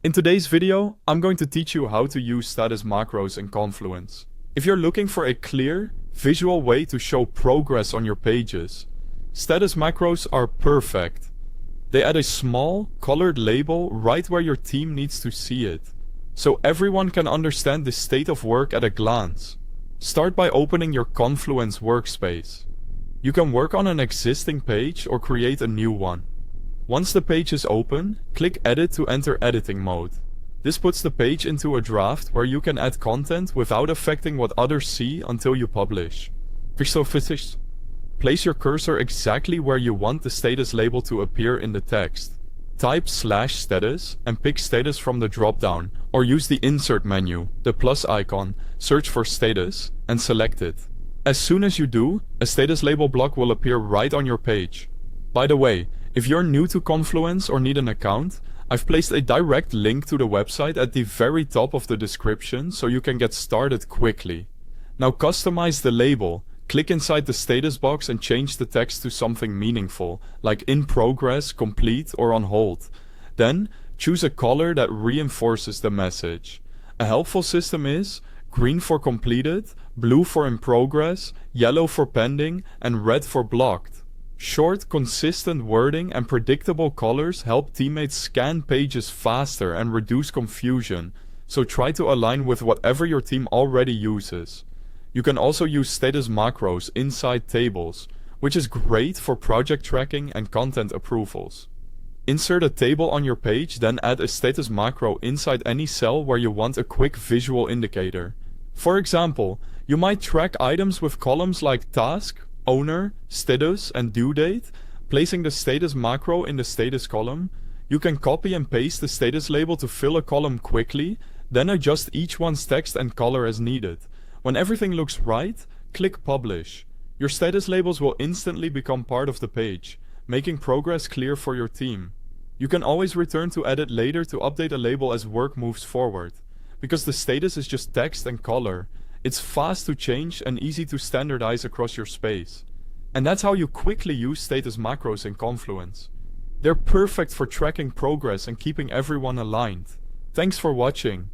In today's video, I'm going to teach you how to use status macros in Confluence. If you're looking for a clear, visual way to show progress on your pages, status macros are perfect. They add a small, colored label right where your team needs to see it, so everyone can understand the state of work at a glance. Start by opening your Confluence workspace. You can work on an existing page or create a new one. Once the page is open, click Edit to enter editing mode. This puts the page into a draft where you can add content without affecting what others see until you publish. Place your cursor exactly where you want the status label to appear in the text. Type /status and pick status from the drop-down, or use the insert menu, the plus icon, search for status, and select it. As soon as you do, a status label block will appear right on your page. By the way, if you're new to Confluence or need an account, I've placed a direct link to the website at the very top of the description so you can get started quickly. Now customize the label. Click inside the status box and change the text to something meaningful, like in progress, complete, or on hold. Then, choose a color that reinforces the message. A helpful system is green for completed, blue for in progress, yellow for pending, and red for blocked. Short, consistent wording and predictable colors help teammates scan pages faster and reduce confusion, so try to align with whatever your team already uses. You can also use status macros inside tables, which is great for project tracking and content approvals. Insert a table on your page, then add a status macro inside any cell where you want a quick visual indicator. For example, you might track items with columns like task, owner, status, and due date. Placing the status macro in the status column, you can copy and paste the status label to fill a column quickly, then adjust each one's text and color as needed. When everything looks right, click Publish. Your status labels will instantly become part of the page, making progress clear for your team. You can always return to edit later to update a label as work moves forward. Because the status is just text and color, it's fast to change and easy to standardize across your space. And that's how you quickly use status macros in Confluence. They're perfect for tracking progress and keeping everyone aligned. Thanks for watching.